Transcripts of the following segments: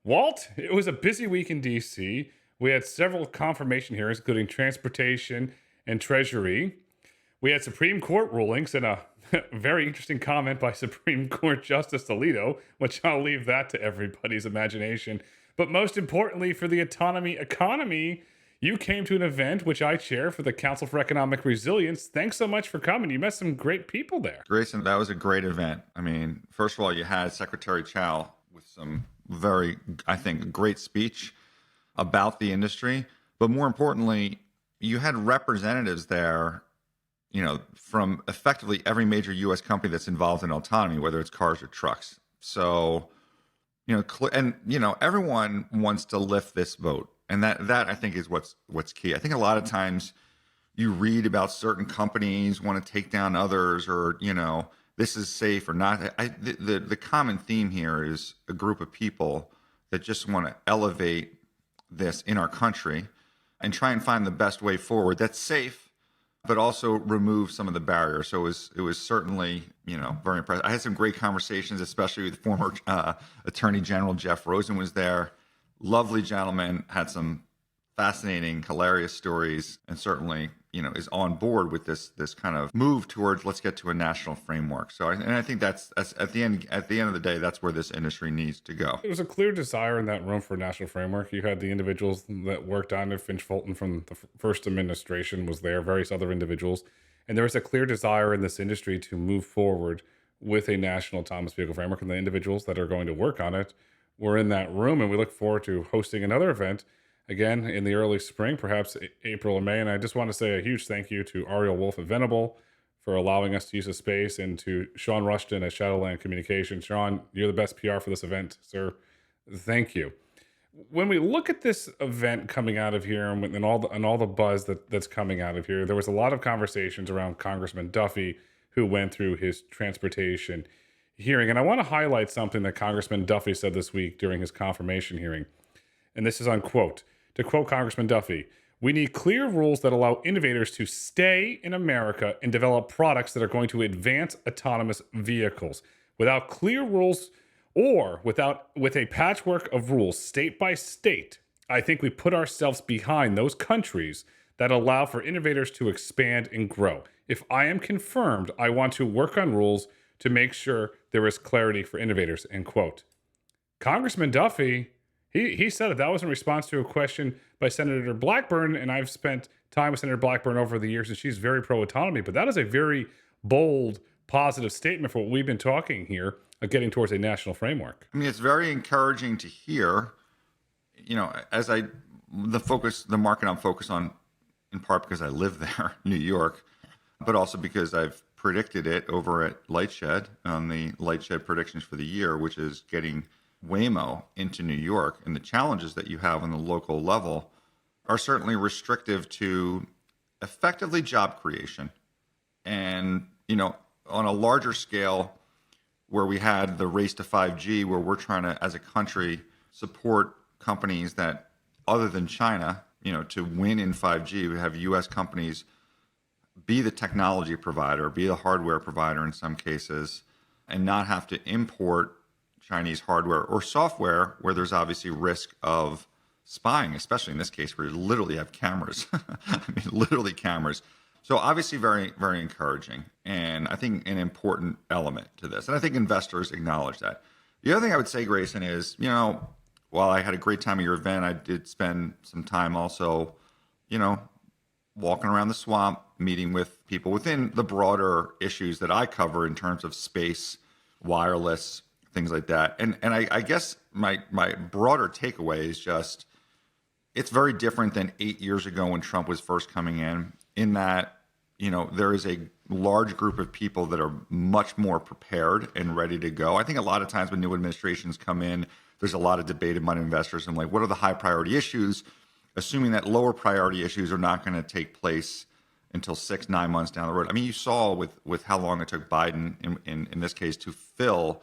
Walt, it was a busy week in DC. We had several confirmation hearings, including transportation and treasury. We had Supreme Court rulings and a very interesting comment by Supreme Court Justice Alito, which I'll leave that to everybody's imagination. But most importantly, for the autonomy economy, you came to an event which I chair for the Council for Economic Resilience. Thanks so much for coming. You met some great people there. Grayson, that was a great event. I mean, first of all, you had Secretary Chow with some very, I think, great speech about the industry. But more importantly, you had representatives there, from effectively every major U.S. company that's involved in autonomy, whether it's cars or trucks. So, everyone wants to lift this boat. And that I think is what's key. I think a lot of times you read about certain companies want to take down others, or this is safe or not. The common theme here is a group of people that just want to elevate this in our country and try and find the best way forward that's safe, but also remove some of the barriers. So it was certainly very impressive. I had some great conversations, especially with former Attorney General Jeff Rosen was there. Lovely gentleman, had some fascinating, hilarious stories, and certainly, is on board with this kind of move towards let's get to a national framework. So, I think that's at the end of the day, that's where this industry needs to go. There was a clear desire in that room for a national framework. You had the individuals that worked on it. Finch Fulton from the first administration was there, various other individuals. And there was a clear desire in this industry to move forward with a national autonomous vehicle framework. And the individuals that are going to work on it were in that room. And we look forward to hosting another event again in the early spring, perhaps April or May. And I just want to say a huge thank you to Ariel Wolf at Venable for allowing us to use the space, and to Sean Rushton at Shadowland Communications. Sean, you're the best PR for this event, sir. Thank you. When we look at this event coming out of here and all the buzz that's coming out of here, there was a lot of conversations around Congressman Duffy, who went through his transportation hearing. And I want to highlight something that Congressman Duffy said this week during his confirmation hearing. And this is unquote. To quote Congressman Duffy, "We need clear rules that allow innovators to stay in America and develop products that are going to advance autonomous vehicles. Without clear rules, or with a patchwork of rules state by state, I think we put ourselves behind those countries that allow for innovators to expand and grow. If I am confirmed, I want to work on rules to make sure there is clarity for innovators," end quote. Congressman Duffy, he said it. That was in response to a question by Senator Blackburn, and I've spent time with Senator Blackburn over the years, and she's very pro-autonomy, but that is a very bold, positive statement for what we've been talking here of getting towards a national framework. I mean, it's very encouraging to hear, as the market I'm focused on, in part because I live there, New York, but also because I've predicted it over at Lightshed on the Lightshed predictions for the year, which is getting Waymo into New York. And the challenges that you have on the local level are certainly restrictive to effectively job creation. And, on a larger scale, where we had the race to 5G, where we're trying to, as a country, support companies that, other than China, to win in 5G, we have U.S. companies be the technology provider, be the hardware provider in some cases, and not have to import Chinese hardware or software where there's obviously risk of spying, especially in this case where you literally have cameras. I mean, literally cameras. So obviously very, very encouraging, and I think an important element to this. And I think investors acknowledge that. The other thing I would say, Grayson, is, while I had a great time at your event, I did spend some time also, walking around the swamp, meeting with people within the broader issues that I cover in terms of space, wireless, things like that. And I guess my broader takeaway is just, it's very different than 8 years ago when Trump was first coming in that, there is a large group of people that are much more prepared and ready to go. I think a lot of times when new administrations come in, there's a lot of debate among investors and like, what are the high priority issues? Assuming that lower priority issues are not going to take place until 6-9 months down the road. I mean, you saw with how long it took Biden in this case to fill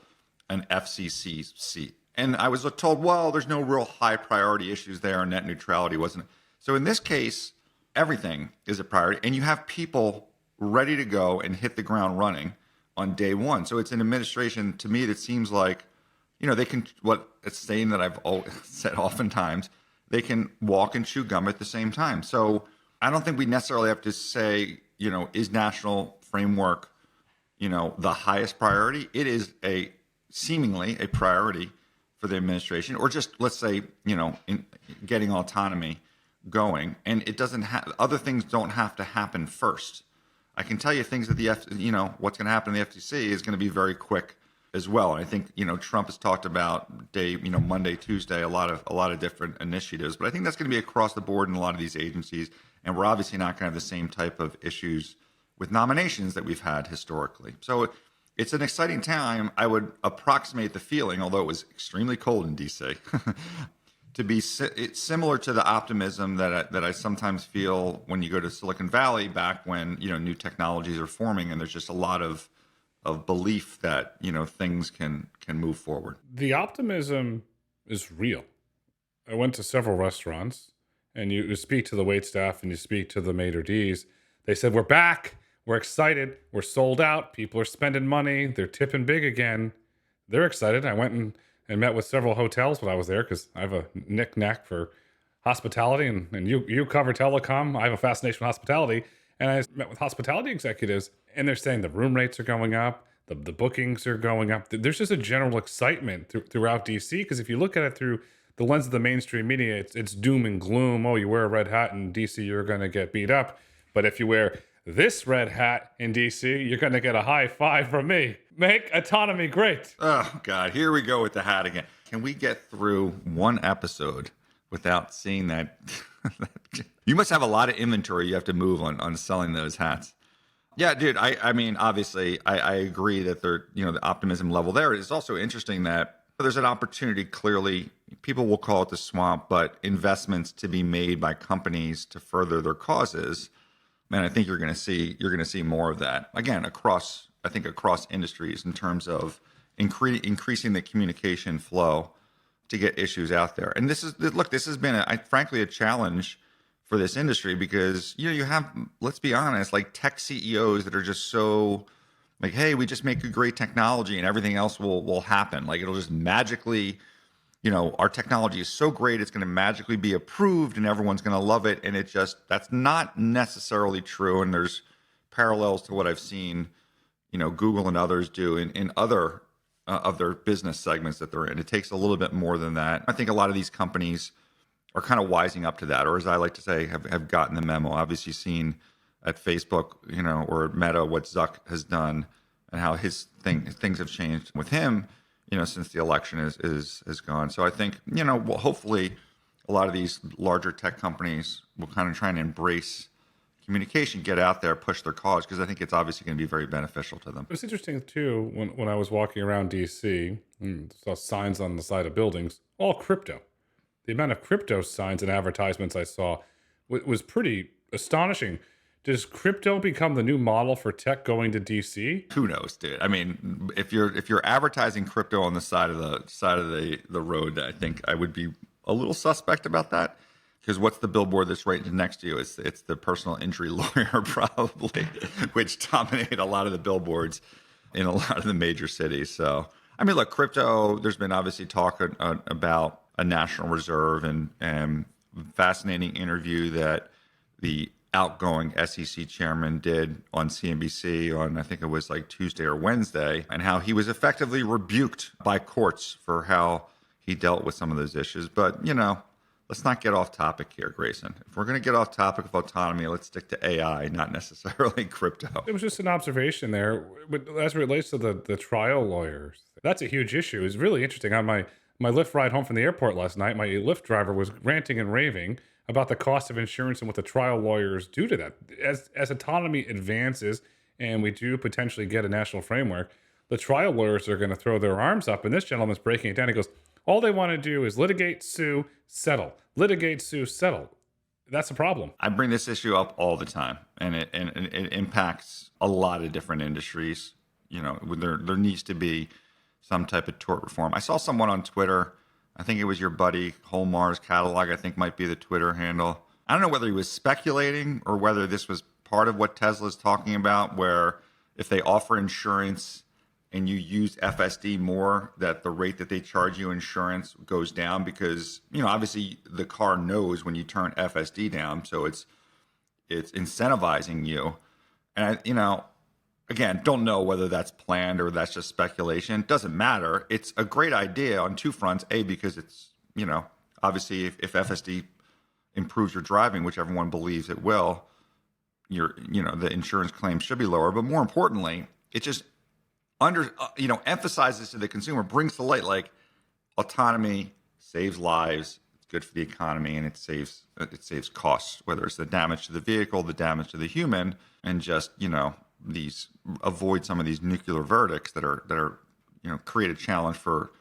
an FCC seat. And I was told, well, there's no real high priority issues there, and net neutrality wasn't. So in this case, everything is a priority, and you have people ready to go and hit the ground running on day one. So it's an administration, to me, that seems like, they can, what it's saying that I've always said oftentimes, they can walk and chew gum at the same time. So I don't think we necessarily have to say, is national framework, the highest priority. It is seemingly a priority for the administration, or just let's say, in getting autonomy going. And it doesn't have, other things don't have to happen first. I can tell you things that what's going to happen in the FTC is going to be very quick as well. And I think, Trump has talked about Monday, Tuesday, a lot of different initiatives, but I think that's going to be across the board in a lot of these agencies. And we're obviously not going to have the same type of issues with nominations that we've had historically. So it's an exciting time. I would approximate the feeling, although it was extremely cold in DC, to be it's similar to the optimism that I sometimes feel when you go to Silicon Valley back when, new technologies are forming and there's just a lot of belief that, things can move forward. The optimism is real. I went to several restaurants, and you speak to the wait staff and you speak to the maitre d's. They said, we're back. We're excited. We're sold out. People are spending money. They're tipping big again. They're excited. I went and met with several hotels when I was there because I have a knack for hospitality, and you cover telecom. I have a fascination with hospitality. And I met with hospitality executives, and they're saying the room rates are going up. The bookings are going up. There's just a general excitement throughout DC, because if you look at it through the lens of the mainstream media, it's doom and gloom. Oh, you wear a red hat in DC, you're going to get beat up. But if you wear this red hat in DC, you're going to get a high five from me. Make autonomy great. Oh, God, here we go with the hat again. Can we get through one episode without seeing that? You must have a lot of inventory you have to move on selling those hats. Yeah, dude, I mean, obviously, I agree that the optimism level there is also interesting that there's an opportunity, clearly, people will call it the swamp, but investments to be made by companies to further their causes. And I think you're going to see more of that again across industries in terms of increasing the communication flow to get issues out there. And this has been frankly a challenge for this industry because you have, let's be honest, like tech CEOs that are just so like, hey, we just make a great technology and everything else will happen. Like it'll just magically, our technology is so great, it's going to magically be approved and everyone's going to love it. And that's not necessarily true. And there's parallels to what I've seen, Google and others do in other of their business segments that they're in. It takes a little bit more than that. I think a lot of these companies are kind of wising up to that, or as I like to say, have gotten the memo. Obviously seen at Facebook, or at Meta, what Zuck has done and how things have changed with him, since the election is gone. So I think, hopefully a lot of these larger tech companies will kind of try and embrace communication, get out there, push their cause, because I think it's obviously going to be very beneficial to them. It was interesting, too, when I was walking around D.C., saw signs on the side of buildings, all crypto. The amount of crypto signs and advertisements I saw was pretty astonishing. Does crypto become the new model for tech going to DC? Who knows, dude? I mean, if you're advertising crypto on the side of the road, I think I would be a little suspect about that. Because what's the billboard that's right next to you? It's the personal injury lawyer, probably, which dominate a lot of the billboards in a lot of the major cities. So, I mean, look, crypto, there's been obviously talk about a national reserve and fascinating interview that the outgoing SEC chairman did on CNBC on, I think it was like Tuesday or Wednesday, and how he was effectively rebuked by courts for how he dealt with some of those issues. But, let's not get off topic here, Grayson. If we're going to get off topic of autonomy, let's stick to AI, not necessarily crypto. It was just an observation there. But as it relates to the trial lawyers, that's a huge issue. It's really interesting. On my Lyft ride home from the airport last night, my Lyft driver was ranting and raving about the cost of insurance and what the trial lawyers do to that. As autonomy advances and we do potentially get a national framework, the trial lawyers are going to throw their arms up. And this gentleman's breaking it down. He goes, all they want to do is litigate, sue, settle. Litigate, sue, settle. That's a problem. I bring this issue up all the time, and it impacts a lot of different industries. There needs to be some type of tort reform. I saw someone on Twitter, I think it was your buddy, Holmar's Catalog, I think might be the Twitter handle. I don't know whether he was speculating or whether this was part of what Tesla's talking about, where if they offer insurance and you use FSD more, that the rate that they charge you insurance goes down because, obviously the car knows when you turn FSD down. So it's incentivizing you. And again, don't know whether that's planned or that's just speculation. Doesn't matter. It's a great idea on two fronts. A, because it's, obviously if FSD improves your driving, which everyone believes it will, the insurance claims should be lower. But more importantly, it just emphasizes to the consumer, brings to light, like, autonomy saves lives, it's good for the economy, and it saves costs, whether it's the damage to the vehicle, the damage to the human, and just avoid some of these nuclear verdicts that are create a challenge for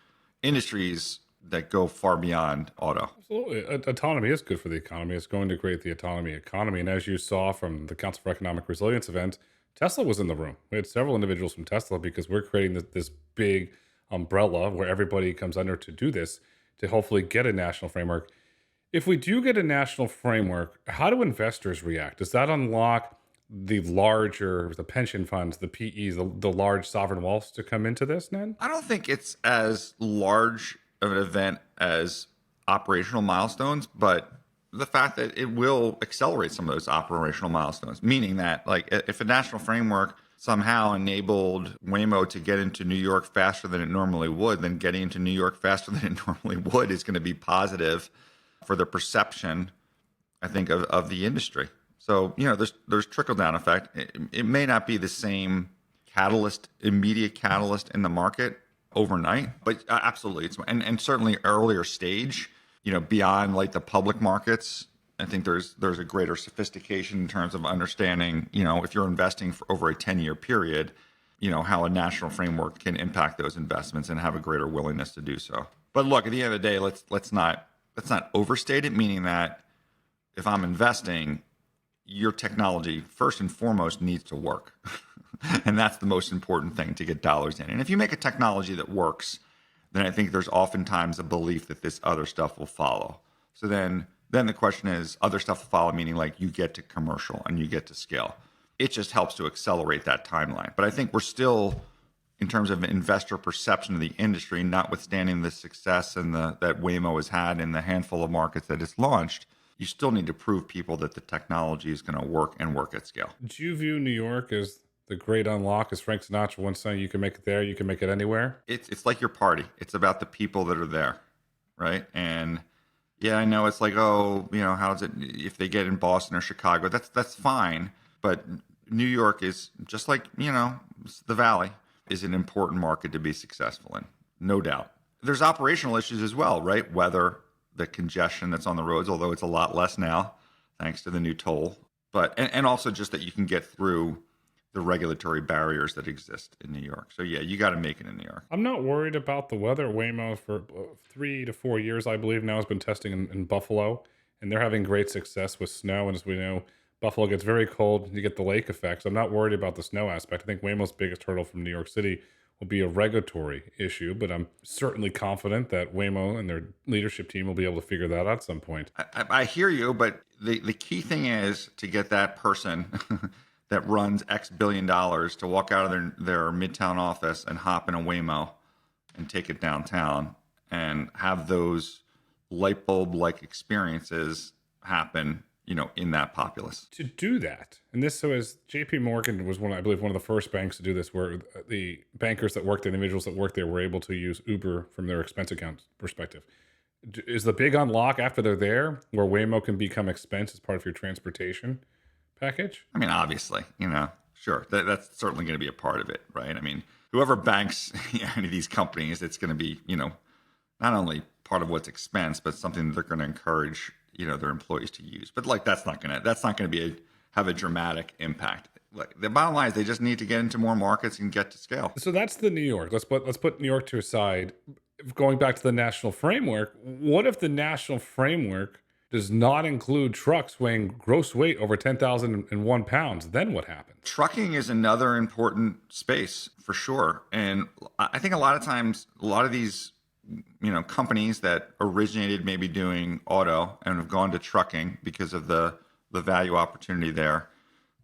industries that go far beyond auto. Absolutely. Autonomy is good for the economy. It's going to create the autonomy economy. And as you saw from the Council for Economic Resilience event, Tesla was in the room. We had several individuals from Tesla because we're creating this big umbrella where everybody comes under to do this, to hopefully get a national framework. If we do get a national framework, how do investors react? Does that unlock the pension funds, the PEs, the large sovereign wealths to come into this, Ned? I don't think it's as large of an event as operational milestones, but the fact that it will accelerate some of those operational milestones, meaning that, like, if a national framework somehow enabled Waymo to get into New York faster than it normally would, then getting into New York faster than it normally would is going to be positive for the perception, I think, of the industry. So, there's trickle-down effect. It may not be the same immediate catalyst in the market overnight, but absolutely, and certainly earlier stage, beyond like the public markets. I think there's a greater sophistication in terms of understanding, if you're investing for over a 10-year period, how a national framework can impact those investments and have a greater willingness to do so. But look, at the end of the day, let's not overstate it, meaning that if I'm investing, your technology first and foremost needs to work. And that's the most important thing to get dollars in. And if you make a technology that works, then I think there's oftentimes a belief that this other stuff will follow. So then the question is, other stuff will follow, meaning like you get to commercial and you get to scale. It just helps to accelerate that timeline. But I think we're still, in terms of investor perception of the industry, notwithstanding the success and that Waymo has had in the handful of markets that it's launched, you still need to prove people that the technology is going to work and work at scale. Do you view New York as the great unlock? As Frank Sinatra once said, you can make it there, you can make it anywhere? It's like your party. It's about the people that are there, right? And yeah, I know it's like, how's it if they get in Boston or Chicago? That's fine. But New York is just like, the Valley is an important market to be successful in, no doubt. There's operational issues as well, right? Weather, the congestion that's on the roads, although it's a lot less now, thanks to the new toll. But and also just that you can get through the regulatory barriers that exist in New York. So yeah, you got to make it in New York. I'm not worried about the weather. Waymo for 3 to 4 years, I believe now, has been testing in Buffalo, and they're having great success with snow. And as we know, Buffalo gets very cold. You get the lake effect. So I'm not worried about the snow aspect. I think Waymo's biggest hurdle from New York City will be a regulatory issue, but I'm certainly confident that Waymo and their leadership team will be able to figure that out at some point. I hear you, but the key thing is to get that person that runs X billion dollars to walk out of their midtown office and hop in a Waymo and take it downtown and have those light bulb-like experiences happen, in that populace. To do that, and this was JP Morgan was one of the first banks to do this, where the bankers that worked, the individuals that worked there, were able to use Uber from their expense account perspective. Is the big unlock after they're there, where Waymo can become expense as part of your transportation package? I mean, obviously, sure, that's certainly going to be a part of it, right? I mean, whoever banks any of these companies, it's going to be, not only part of what's expense, but something that they're going to encourage, their employees to use. But like, that's not going to have a dramatic impact. Like, the bottom line is they just need to get into more markets and get to scale. So that's the New York. Let's put New York to a side. Going back to the national framework, what if the national framework does not include trucks weighing gross weight over 10,001 pounds? Then what happens? Trucking is another important space for sure. And I think a lot of times, a lot of these, companies that originated maybe doing auto and have gone to trucking because of the value opportunity there,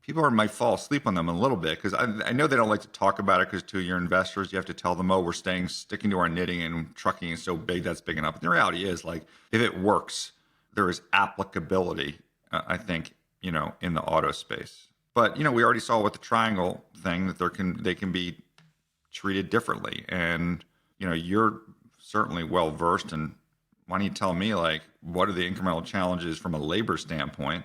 might fall asleep on them a little bit because I know they don't like to talk about it because to your investors, you have to tell them, oh, we're sticking to our knitting and trucking is so big that's big enough. But the reality is, like, if it works, there is applicability, I think, in the auto space. But, we already saw with the triangle thing that they can be treated differently. And, you're certainly well versed. And why don't you tell me, like, what are the incremental challenges from a labor standpoint?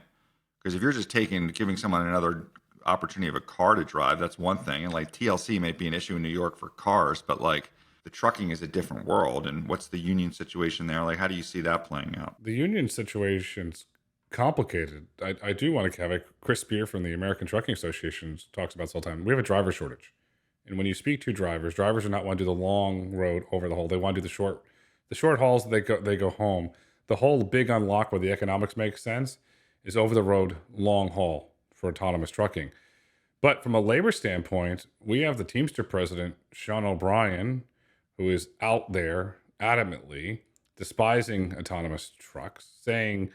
Because if you're just giving someone another opportunity of a car to drive, that's one thing. And like TLC may be an issue in New York for cars, but like the trucking is a different world. And what's the union situation there? Like, how do you see that playing out? The union situation's complicated. I do want to have it. Chris Spear from the American Trucking Association talks about this all the time. We have a driver shortage. And when you speak to drivers do not want to do the long road over the hole. They want to do the short hauls. They go home. The whole big unlock where the economics make sense is over the road long haul for autonomous trucking. But from a labor standpoint, we have the Teamster president, Sean O'Brien, who is out there adamantly despising autonomous trucks, saying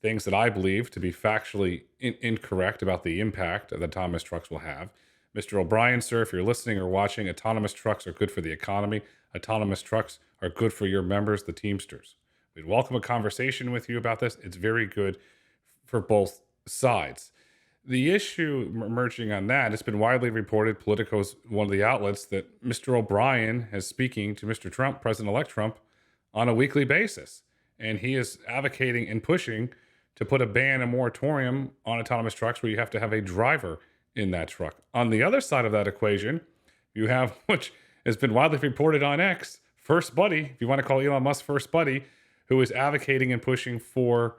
things that I believe to be factually incorrect about the impact that autonomous trucks will have. Mr. O'Brien, sir, if you're listening or watching, autonomous trucks are good for the economy. Autonomous trucks are good for your members, the Teamsters. We'd welcome a conversation with you about this. It's very good for both sides. The issue emerging on that, it's been widely reported, Politico's one of the outlets, that Mr. O'Brien is speaking to Mr. Trump, President-elect Trump, on a weekly basis. And he is advocating and pushing to put a ban, a moratorium on autonomous trucks where you have to have a driver in that truck. On the other side of that equation, you have, which has been widely reported on X, First Buddy, if you want to call Elon Musk First Buddy, who is advocating and pushing for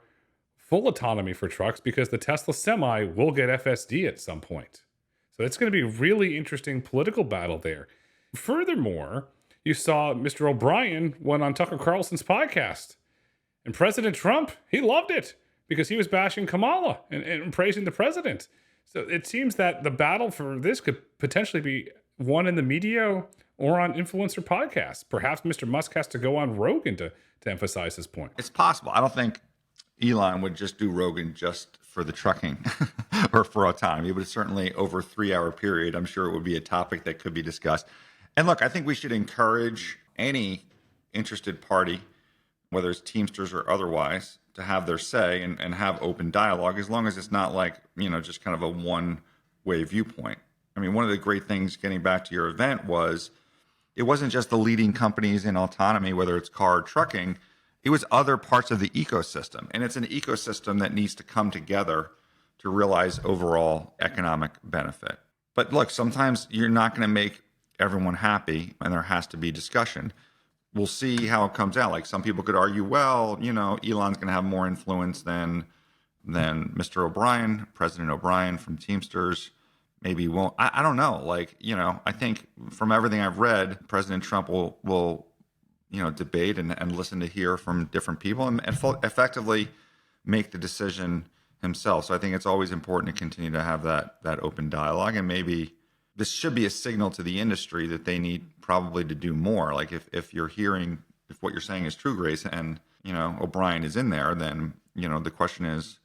full autonomy for trucks because the Tesla Semi will get FSD at some point. So it's going to be a really interesting political battle there. Furthermore, you saw Mr. O'Brien went on Tucker Carlson's podcast. And President Trump, he loved it because he was bashing Kamala and praising the president. So it seems that the battle for this could potentially be won in the media or on influencer podcasts. Perhaps Mr. Musk has to go on Rogan to emphasize his point. It's possible. I don't think Elon would just do Rogan just for the trucking or for autonomy, but certainly over a 3-hour period, I'm sure it would be a topic that could be discussed. And look, I think we should encourage any interested party, whether it's Teamsters or otherwise, to have their say and have open dialogue, as long as it's not like, just kind of a one-way viewpoint. I mean, one of the great things, getting back to your event, was it wasn't just the leading companies in autonomy, whether it's car or trucking. It was other parts of the ecosystem. And it's an ecosystem that needs to come together to realize overall economic benefit. But look, sometimes you're not going to make everyone happy, and there has to be discussion. We'll see how it comes out. Like, some people could argue, well, Elon's going to have more influence than Mr. O'Brien, President O'Brien from Teamsters. Maybe he won't. I don't know. Like, I think from everything I've read, President Trump will debate and listen to hear from different people and effectively make the decision himself. So I think it's always important to continue to have that open dialogue. And maybe this should be a signal to the industry that they need probably to do more. Like, if what you're saying is true, Grace, and, O'Brien is in there, then, the question is,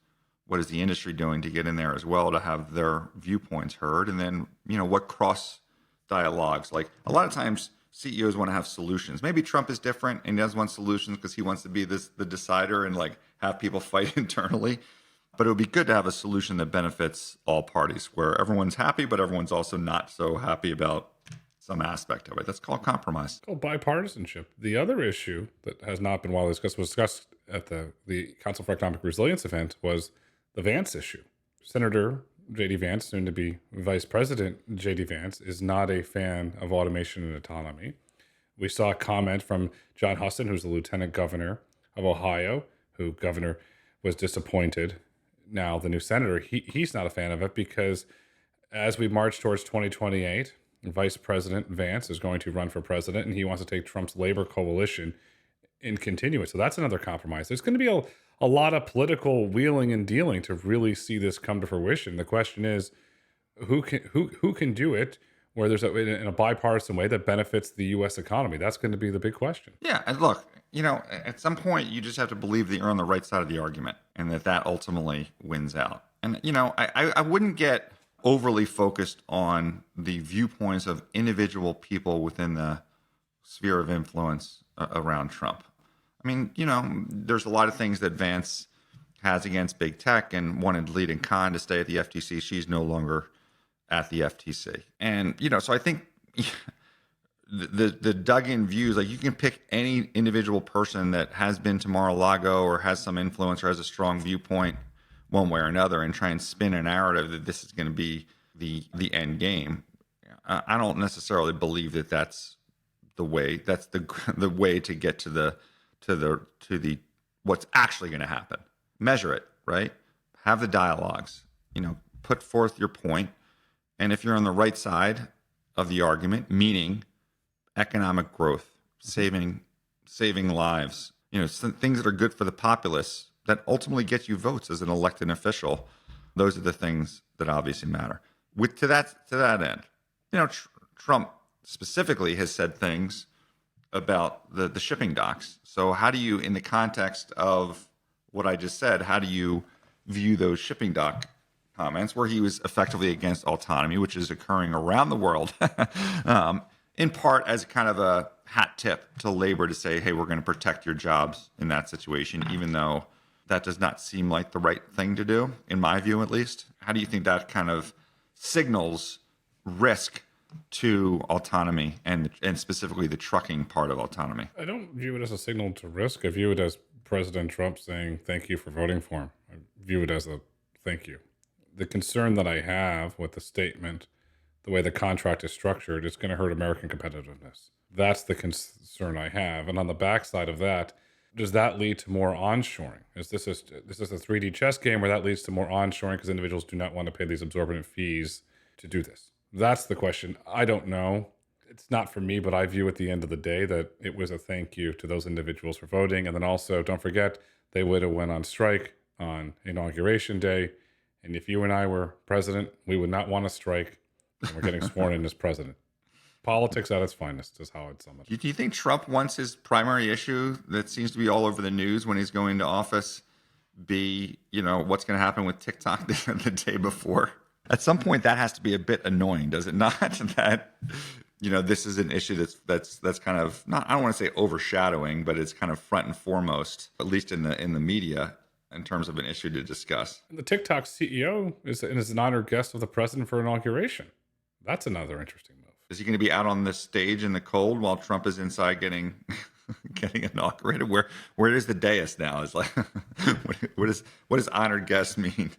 what is the industry doing to get in there as well to have their viewpoints heard? And then, what cross dialogues? Like, a lot of times CEOs want to have solutions. Maybe Trump is different and he doesn't want solutions because he wants to be the decider and like have people fight internally. But it would be good to have a solution that benefits all parties, where everyone's happy, but everyone's also not so happy about some aspect of it. That's called compromise. It's called bipartisanship. The other issue that has not been widely discussed, was discussed at the Council for Economic Resilience event, was the Vance issue. Senator J.D. Vance, soon to be Vice President J.D. Vance, is not a fan of automation and autonomy. We saw a comment from John Huston, who's the Lieutenant Governor of Ohio, who Governor was disappointed. Now, the new senator, he's not a fan of it because as we march towards 2028, Vice President Vance is going to run for president, and he wants to take Trump's labor coalition and continue it. So that's another compromise. There's going to be a lot of political wheeling and dealing to really see this come to fruition. The question is, who can do it where there's in a bipartisan way that benefits the U.S. economy? That's going to be the big question. Yeah, and look, at some point you just have to believe that you're on the right side of the argument and that ultimately wins out. And I wouldn't get overly focused on the viewpoints of individual people within the sphere of influence around Trump. I mean, there's a lot of things that Vance has against big tech and wanted Lead and Khan to stay at the FTC. She's no longer at the FTC. And, so I think the dug-in views, like you can pick any individual person that has been to Mar-a-Lago or has some influence or has a strong viewpoint one way or another and try and spin a narrative that this is going to be the end game. I don't necessarily believe that that's the way. That's the way to get to the what's actually going to happen. Measure it, right? Have the dialogues. Put forth your point, and if you're on the right side of the argument, meaning economic growth, saving lives, some things that are good for the populace that ultimately get you votes as an elected official. Those are the things that obviously matter. To that end, Trump specifically has said things about the shipping docks. So how do you, in the context of what I just said, how do you view those shipping dock comments where he was effectively against autonomy, which is occurring around the world, in part as kind of a hat tip to labor to say, hey, we're going to protect your jobs in that situation, even though that does not seem like the right thing to do, in my view at least. How do you think that kind of signals risk to autonomy and specifically the trucking part of autonomy? I don't view it as a signal to risk. I view it as President Trump saying thank you for voting for him. I view it as a thank you. The concern that I have with the statement, the way the contract is structured, it's going to hurt American competitiveness. That's the concern I have. And on the backside of that, does that lead to more onshoring? Is this a 3D chess game where that leads to more onshoring because individuals do not want to pay these exorbitant fees to do this? That's the question. I don't know. It's not for me, but I view at the end of the day that it was a thank you to those individuals for voting. And then also, don't forget, they would have went on strike on Inauguration Day. And if you and I were president, we would not want to strike. And we're getting sworn in as president. Politics at its finest is how I'd sum it. Do you think Trump wants his primary issue that seems to be all over the news when he's going to office be, what's going to happen with TikTok the day before? At some point, that has to be a bit annoying, does it not? That, this is an issue that's kind of not, I don't want to say overshadowing, but it's kind of front and foremost, at least in the media, in terms of an issue to discuss. The TikTok CEO is an honored guest of the president for inauguration. That's another interesting move. Is he going to be out on the stage in the cold while Trump is inside getting inaugurated? Where is the dais now? Is like, what does honored guest mean?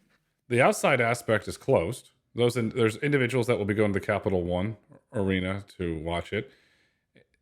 The outside aspect is closed. There's individuals that will be going to the Capital One arena to watch it.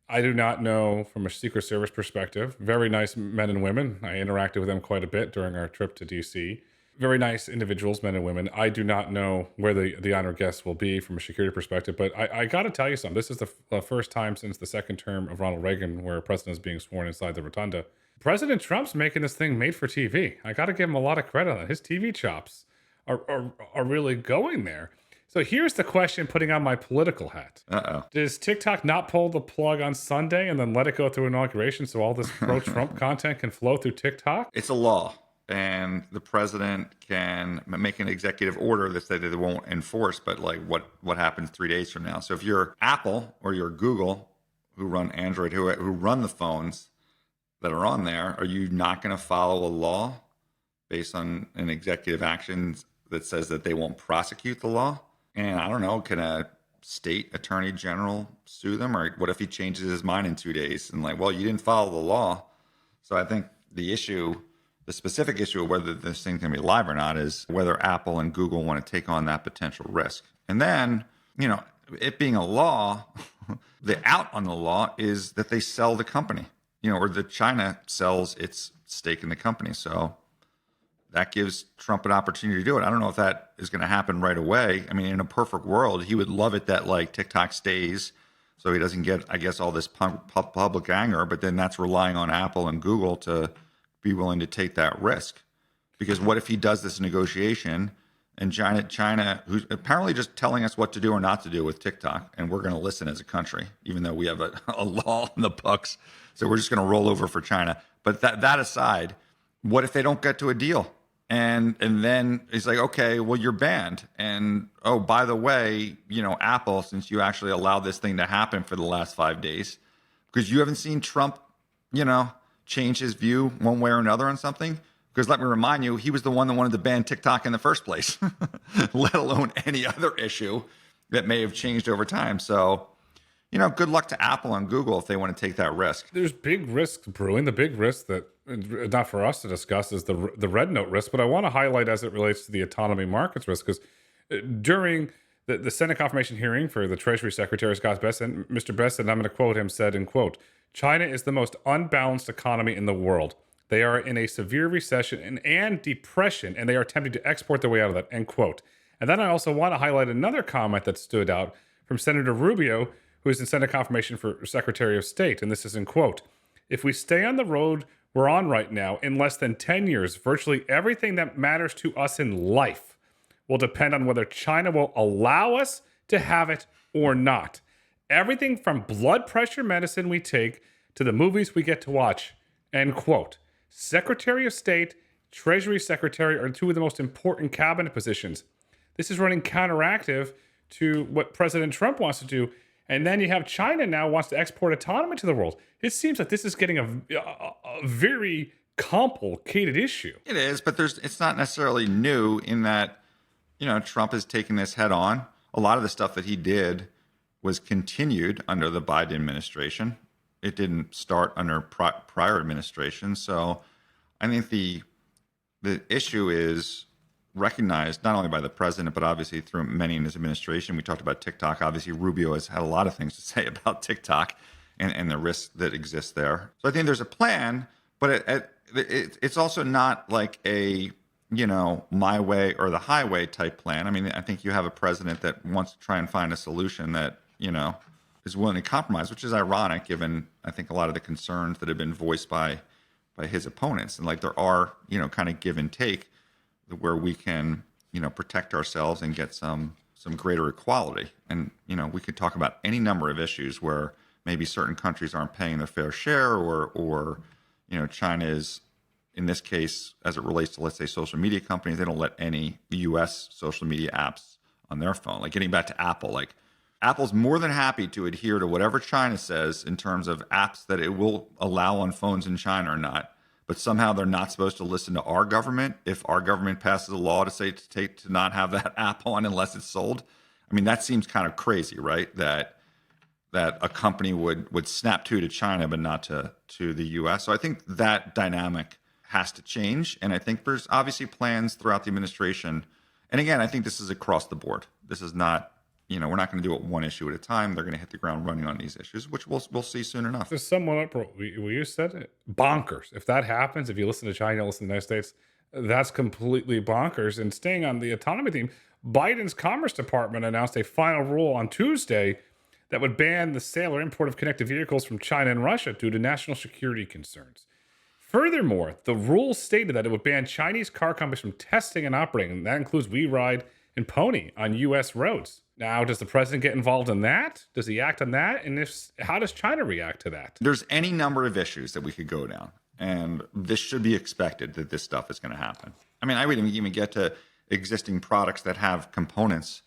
I do not know from a Secret Service perspective. Very nice men and women. I interacted with them quite a bit during our trip to DC. Very nice individuals, men and women. I do not know where the honored guests will be from a security perspective, but I got to tell you something. This is the first time since the second term of Ronald Reagan where a president is being sworn inside the rotunda. President Trump's making this thing made for TV. I got to give him a lot of credit on it. His TV chops are really going there. So here's the question, putting on my political hat. Uh-oh. Does TikTok not pull the plug on Sunday and then let it go through inauguration so all this pro-Trump content can flow through TikTok? It's a law, and the president can make an executive order that says they won't enforce, but like what happens 3 days from now? So if you're Apple or you're Google, who run Android, who run the phones that are on there, are you not going to follow a law based on an executive action that says that they won't prosecute the law? And I don't know, can a state attorney general sue them? Or what if he changes his mind in 2 days and like, well, you didn't follow the law? So I think the specific issue of whether this thing's going to be live or not is whether Apple and Google want to take on that potential risk. And then, it being a law, the out on the law is that they sell the company, or that China sells its stake in the company. So that gives Trump an opportunity to do it. I don't know if that is going to happen right away. I mean, in a perfect world, he would love it that like TikTok stays so he doesn't get, I guess, all this public anger. But then that's relying on Apple and Google to be willing to take that risk. Because what if he does this negotiation and China, who's apparently just telling us what to do or not to do with TikTok, and we're going to listen as a country, even though we have a law in the books. So we're just going to roll over for China. But that aside, what if they don't get to a deal? And then he's like, okay, well, you're banned. And oh, by the way, Apple, since you actually allowed this thing to happen for the last 5 days, because you haven't seen Trump, change his view one way or another on something. Because let me remind you, he was the one that wanted to ban TikTok in the first place, let alone any other issue that may have changed over time. So, good luck to Apple and Google if they want to take that risk. There's big risks brewing. The big risk that, not for us to discuss, is the red note risk, but I want to highlight as it relates to the autonomy markets risk, because during the Senate confirmation hearing for the Treasury Secretary, Scott Bessent, Mr. Bessent, I'm going to quote him, said, in quote, "China is the most unbalanced economy in the world. They are in a severe recession and depression, and they are attempting to export their way out of that," end quote. And then I also want to highlight another comment that stood out from Senator Rubio, who is in Senate confirmation for Secretary of State. And this is in quote, "If we stay on the road we're on right now, in less than 10 years, virtually everything that matters to us in life will depend on whether China will allow us to have it or not. Everything from blood pressure medicine we take to the movies we get to watch," end quote. Secretary of State, Treasury Secretary are two of the most important cabinet positions. This is running counteractive to what President Trump wants to do. And then you have China now wants to export autonomy to the world. It seems like this is getting a very complicated issue. It is, but it's not necessarily new in that, Trump has taken this head on. A lot of the stuff that he did was continued under the Biden administration. It didn't start under prior administration. So I think the issue is recognized not only by the president, but obviously through many in his administration. We talked about TikTok. Obviously, Rubio has had a lot of things to say about TikTok and the risks that exist there. So I think there's a plan, but it's also not like a, my way or the highway type plan. I mean, I think you have a president that wants to try and find a solution that, is willing to compromise, which is ironic given, I think, a lot of the concerns that have been voiced by his opponents. And like there are, kind of give and take where we can, protect ourselves and get some greater equality. And, we could talk about any number of issues where maybe certain countries aren't paying their fair share or China is, in this case, as it relates to, let's say, social media companies, they don't let any U.S. social media apps on their phone. Like getting back to Apple, like Apple's more than happy to adhere to whatever China says in terms of apps that it will allow on phones in China or not. But somehow they're not supposed to listen to our government if our government passes a law to say to not have that app on unless it's sold. I mean, that seems kind of crazy, right? That a company would snap to China but not to the U.S. So I think that dynamic has to change. And I think there's obviously plans throughout the administration. And again, I think this is across the board. This is not, we're not going to do it one issue at a time. They're going to hit the ground running on these issues, which we'll see soon enough. There's someone up, you said it, bonkers. If that happens, if you listen to China, listen to the United States, that's completely bonkers. And staying on the autonomy theme, Biden's Commerce Department announced a final rule on Tuesday that would ban the sale or import of connected vehicles from China and Russia due to national security concerns. Furthermore, the rule stated that it would ban Chinese car companies from testing and operating, and that includes WeRide and Pony on U.S. roads. Now, does the president get involved in that? Does he act on that? And how does China react to that? There's any number of issues that we could go down, and this should be expected that this stuff is going to happen. I mean, I wouldn't even get to existing products that have components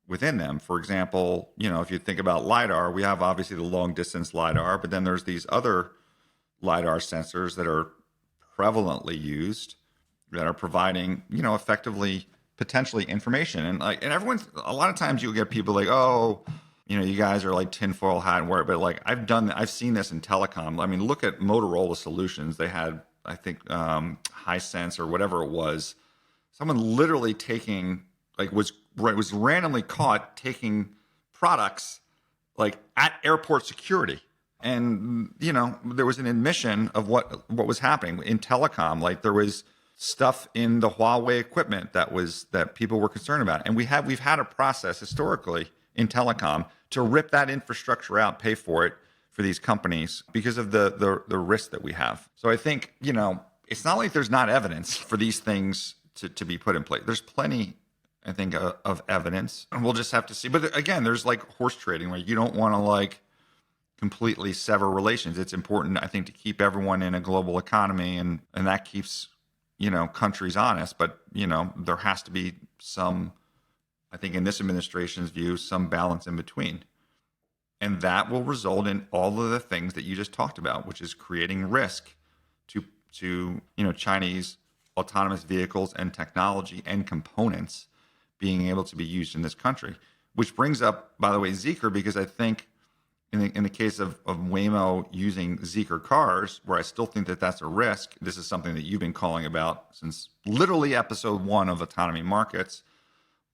within them. For example, if you think about LiDAR, we have obviously the long distance LiDAR, but then there's these other LiDAR sensors that are prevalently used that are providing, effectively potentially information. And everyone's, a lot of times you'll get people like, oh, you guys are like tinfoil hat and work, but like I've seen this in telecom. I mean, look at Motorola Solutions. They had, I think, Hisense or whatever it was. Someone literally taking, was randomly caught taking products like at airport security. And, there was an admission of what was happening in telecom. Like there was stuff in the Huawei equipment that people were concerned about. And we've had a process historically in telecom to rip that infrastructure out, pay for it for these companies because of the risk that we have. So I think, it's not like there's not evidence for these things to be put in place. There's plenty, I think, of evidence, and we'll just have to see. But again, there's like horse trading where you don't want to completely sever relations. It's important, I think, to keep everyone in a global economy, and that keeps countries honest, but there has to be some, I think in this administration's view, some balance in between. And that will result in all of the things that you just talked about, which is creating risk to Chinese autonomous vehicles and technology and components being able to be used in this country. Which brings up, by the way, Zeekr, because I think in the case of Waymo using Zeekr cars, where I still think that that's a risk, this is something that you've been calling about since literally episode 1 of Autonomy Markets.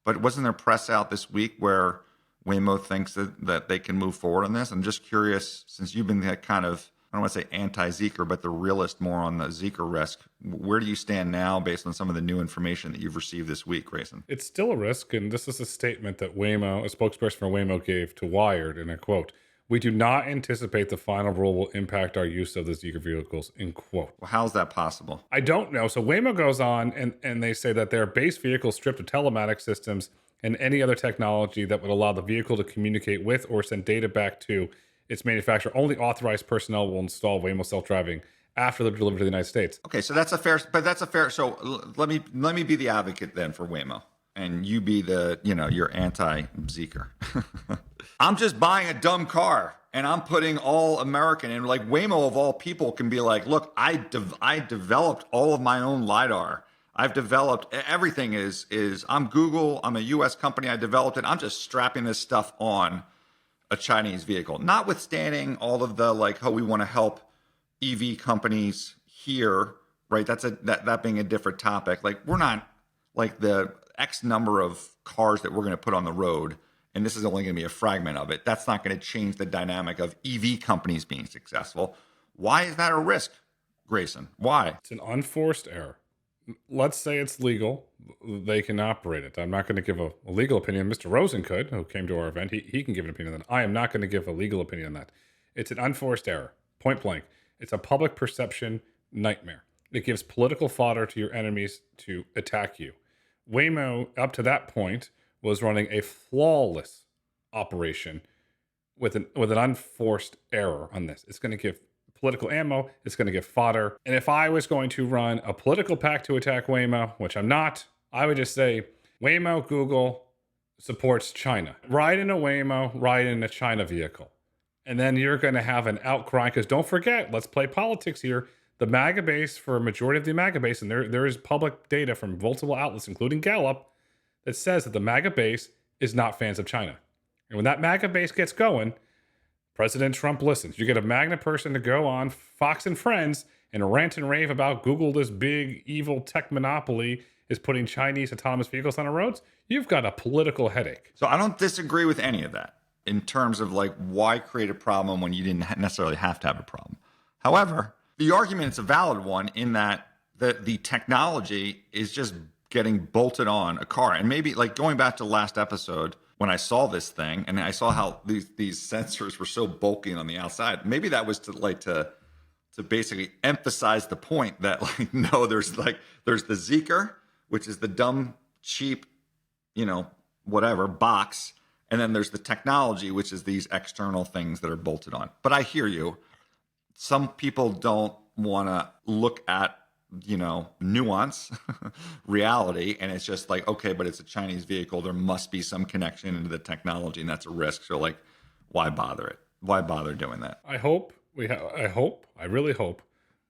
But wasn't there press out this week where Waymo thinks that they can move forward on this? I'm just curious, since you've been that kind of, I don't want to say anti-Zeekr, but the realist more on the Zeekr risk, where do you stand now based on some of the new information that you've received this week, Grayson? It's still a risk, and this is a statement that Waymo, a spokesperson for Waymo, gave to Wired, and I quote, "We do not anticipate the final rule will impact our use of the Zeekr vehicles," end quote. Well, how is that possible? I don't know. So Waymo goes on, and they say that their base vehicles stripped of telematics systems and any other technology that would allow the vehicle to communicate with or send data back to its manufacturer. Only authorized personnel will install Waymo self-driving after they're delivered to the United States. Okay, so so let me be the advocate then for Waymo, and you be the, you're anti-Zeekr. I'm just buying a dumb car and I'm putting all American, and like Waymo of all people can be like, look, I developed all of my own LiDAR. I've developed everything I'm Google. I'm a US company. I developed it. I'm just strapping this stuff on a Chinese vehicle, notwithstanding all of the we want to help EV companies here, right? That being a different topic. Like, we're not like the X number of cars that we're going to put on the road, and this is only going to be a fragment of it. That's not going to change the dynamic of EV companies being successful. Why is that a risk, Grayson? Why? It's an unforced error. Let's say it's legal. They can operate it. I'm not going to give a legal opinion. Mr. Rosen could, who came to our event. He can give an opinion on that. I am not going to give a legal opinion on that. It's an unforced error, point blank. It's a public perception nightmare. It gives political fodder to your enemies to attack you. Waymo, up to that point, was running a flawless operation with an unforced error on this. It's going to give political ammo. It's going to give fodder. And if I was going to run a political pack to attack Waymo, which I'm not, I would just say Waymo Google supports China. Ride in a Waymo, ride in a China vehicle. And then you're going to have an outcry, because don't forget, let's play politics here. The MAGA base, for a majority of the MAGA base, and there is public data from multiple outlets, including Gallup, that says that the MAGA base is not fans of China. And when that MAGA base gets going, President Trump listens. You get a MAGA person to go on Fox and Friends and rant and rave about Google, this big evil tech monopoly, is putting Chinese autonomous vehicles on our roads. You've got a political headache. So I don't disagree with any of that in terms of why create a problem when you didn't necessarily have to have a problem. However, the argument is a valid one in that the technology is just getting bolted on a car. And maybe going back to the last episode, when I saw this thing and I saw how these sensors were so bulky on the outside, maybe that was to basically emphasize the point that no, there's the Zeekr, which is the dumb, cheap, whatever box. And then there's the technology, which is these external things that are bolted on. But I hear you. Some people don't want to look at, nuance, reality. And it's just okay, but it's a Chinese vehicle. There must be some connection into the technology, and that's a risk. So why bother it? Why bother doing that? I really hope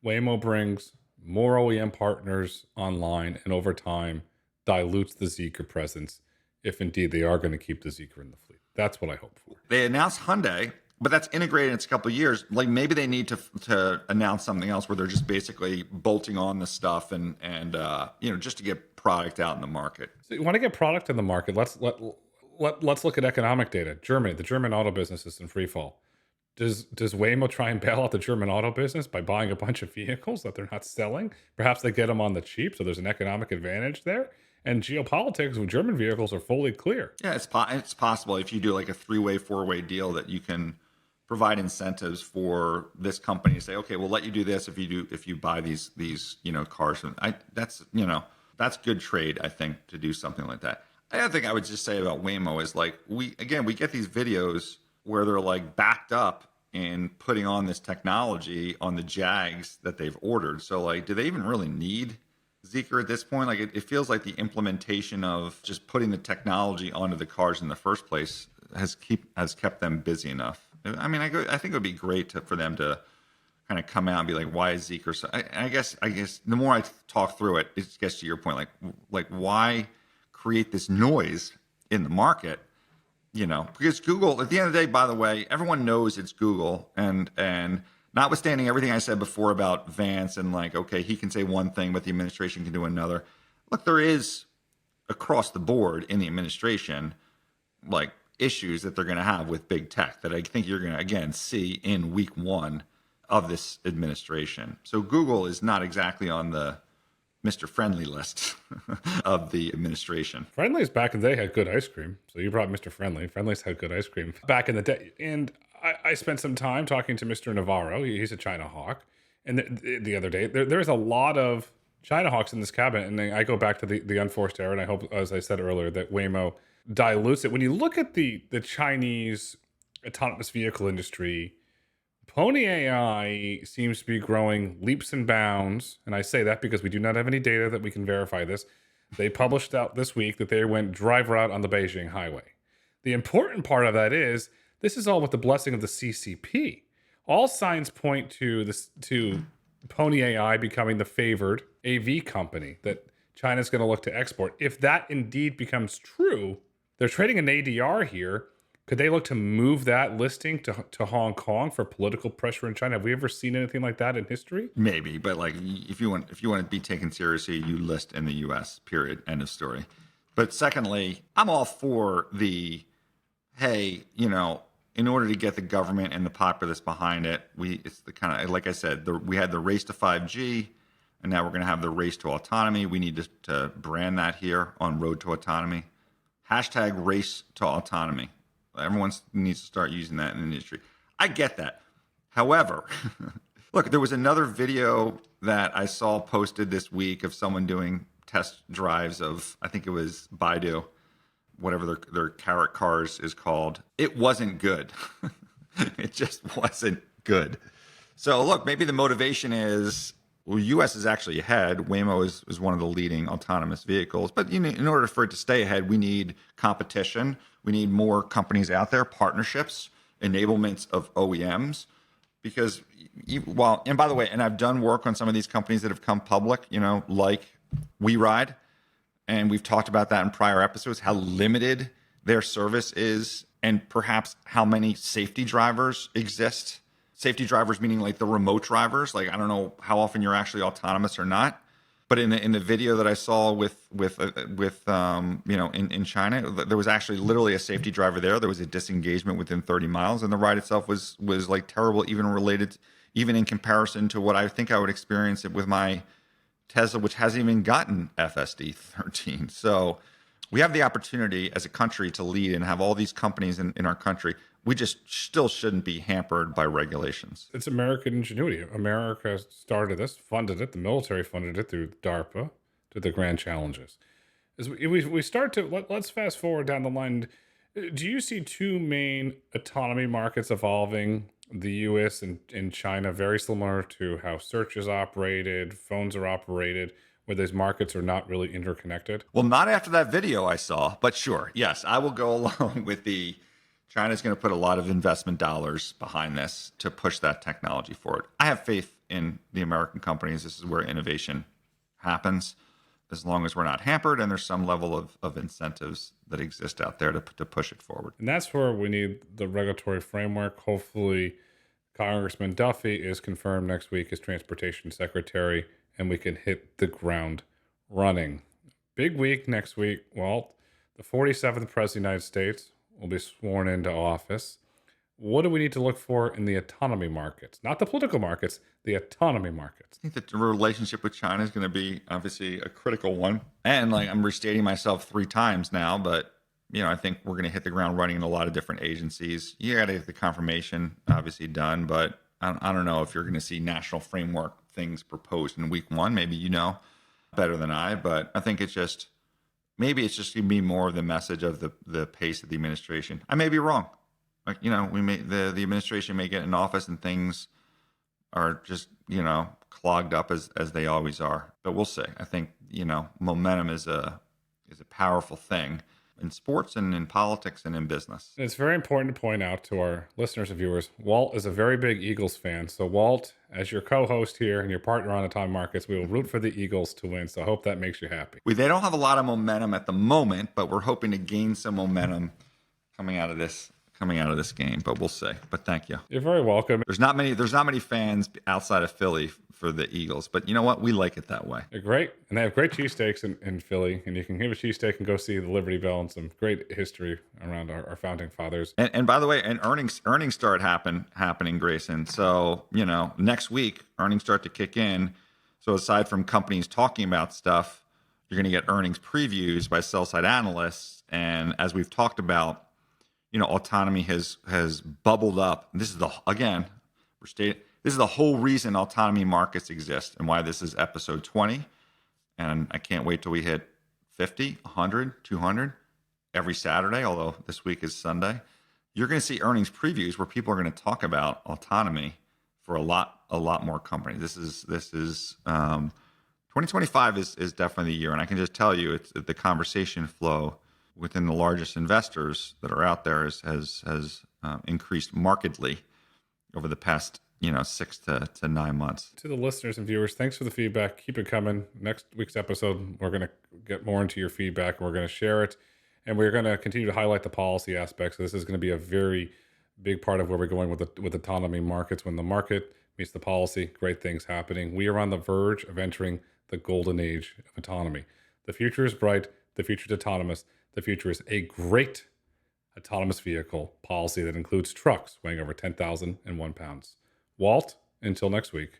Waymo brings more OEM partners online, and over time dilutes the Zeekr presence, if indeed they are going to keep the Zeekr in the fleet. That's what I hope for. They announced Hyundai, but that's integrated in a couple of years. Maybe they need to announce something else where they're just basically bolting on the stuff and just to get product out in the market. So you want to get product in the market? Let's look at economic data. Germany, the German auto business is in free fall. Does Waymo try and bail out the German auto business by buying a bunch of vehicles that they're not selling? Perhaps they get them on the cheap, so there's an economic advantage there. And geopolitics with German vehicles are fully clear. Yeah, it's possible if you do a 3-way, 4-way deal that you can provide incentives for this company to say, okay, we'll let you do this if you buy these cars. And that's good trade, I think, to do something like that. The other thing I would just say about Waymo is we get these videos where they're backed up and putting on this technology on the Jags that they've ordered. So do they even really need Zeekr at this point, like it feels like the implementation of just putting the technology onto the cars in the first place has kept them busy enough. I mean, I think it would be great for them to kind of come out and be like, why is Zeekr so? I guess the more I talk through it, it gets to your point, like why create this noise in the market? You know, because Google, at the end of the day, by the way, everyone knows it's Google, and notwithstanding everything I said before about Vance and like, okay, he can say one thing, but the administration can do another. Look, there is across the board in the administration, like issues that they're going to have with big tech that I think you're going to again see in week one of this administration. So Google is not exactly on the Mr. Friendly list of the administration. Friendly's back in the day had good ice cream. So you brought Mr. Friendly. Friendly's had good ice cream back in the day. And I spent some time talking to Mr. Navarro. He's a China hawk. And the other day, there's a lot of China hawks in this cabinet. And then I go back to the Unforced era. And I hope, as I said earlier, that Waymo dilutes it. When you look at the Chinese autonomous vehicle industry, Pony.ai seems to be growing leaps and bounds. And I say that because we do not have any data that we can verify this. They published out this week that they went driver out on the Beijing highway. The important part of that is this is all with the blessing of the CCP. All signs point to Pony.ai becoming the favored AV company that China's going to look to export. If that indeed becomes true, they're trading an ADR here. Could they look to move that listing to Hong Kong for political pressure in China? Have we ever seen anything like that in history? Maybe, but like if you want to be taken seriously, you list in the U.S. Period. End of story. But secondly, I'm all for the, hey, you know, in order to get the government and the populace behind it, it's the kind of, like I said, we had the race to 5G, and now we're going to have the race to autonomy. We need to brand that here on Road to Autonomy. Hashtag race to autonomy. Everyone needs to start using that in the industry. I get that. However, look, there was another video that I saw posted this week of someone doing test drives of, I think it was Baidu, whatever their carrot cars is called. It wasn't good. It just wasn't good. So look, maybe the motivation is, well, U.S. is actually ahead. Waymo is one of the leading autonomous vehicles. But in order for it to stay ahead, we need competition. We need more companies out there, partnerships, enablements of OEMs. Because, and by the way, and I've done work on some of these companies that have come public, you know, like WeRide. And we've talked about that in prior episodes, how limited their service is and perhaps how many safety drivers exist. Safety drivers meaning like the remote drivers. Like, I don't know how often you're actually autonomous or not. But in the video that I saw with you know, in China, there was actually literally a safety driver there. There was a disengagement within 30 miles, and the ride itself was like terrible, even in comparison to what I think I would experience it with my Tesla, which hasn't even gotten FSD 13. So we have the opportunity as a country to lead and have all these companies in our country. We just still shouldn't be hampered by regulations. It's American ingenuity. America started this, funded it. The military funded it through DARPA to the grand challenges. As we start to, let's fast forward down the line. Do you see two main autonomy markets evolving? The US and China, very similar to how search is operated, phones are operated, where those markets are not really interconnected? Well, not after that video I saw, but sure. Yes, I will go along with China's going to put a lot of investment dollars behind this to push that technology forward. I have faith in the American companies. This is where innovation happens, as long as we're not hampered and there's some level of incentives that exist out there to push it forward. And that's where we need the regulatory framework. Hopefully, Congressman Duffy is confirmed next week as Transportation Secretary, and we can hit the ground running. Big week next week, Walt. The 47th President of the United States will be sworn into office. What do we need to look for in the autonomy markets? Not the political markets, the autonomy markets. I think that the relationship with China is going to be obviously a critical one. And like I'm restating myself 3 times now, but you know, I think we're going to hit the ground running in a lot of different agencies. You got to get the confirmation obviously done, but I don't know if you're going to see national framework things proposed in week 1. Maybe you know better than I, but I think maybe it's just going to be more of the message of the pace of the administration. I may be wrong. Like, you know, the administration may get in office and things are just, you know, clogged up as they always are. but we'll see. I think, momentum is a powerful thing in sports and in politics and in business. And it's very important to point out to our listeners and viewers, Walt is a very big Eagles fan. So Walt, as your co-host here and your partner on Autonomy Markets, we will root for the Eagles to win. So I hope that makes you happy. They don't have a lot of momentum at the moment, but we're hoping to gain some momentum coming out of this game, but we'll see. But thank you. You're very welcome. There's not many fans outside of Philly for the Eagles, but you know what? We like it that way. They're great. And they have great cheesesteaks in Philly. And you can have a cheesesteak and go see the Liberty Bell and some great history around our founding fathers. And by the way, earnings start happening, Grayson. So, next week, earnings start to kick in. So aside from companies talking about stuff, you're going to get earnings previews by sell-side analysts. And as we've talked about, autonomy has bubbled up. This is this is the whole reason Autonomy Markets exist and why this is episode 20. And I can't wait till we hit 50, 100, 200 every Saturday, although this week is Sunday. You're going to see earnings previews where people are going to talk about autonomy for a lot more companies. This is 2025 is definitely the year. And I can just tell you, it's the conversation flow within the largest investors that are out there has increased markedly over the past 6 to 9 months. To the listeners and viewers, thanks for the feedback. Keep it coming. Next week's episode, we're going to get more into your feedback. We're going to share it, and we're going to continue to highlight the policy aspects. So this is going to be a very big part of where we're going with autonomy markets. When the market meets the policy, great things happening. We are on the verge of entering the golden age of autonomy. The future is bright. The future is autonomous. The future is a great autonomous vehicle policy that includes trucks weighing over 10,001 pounds. Walt, until next week.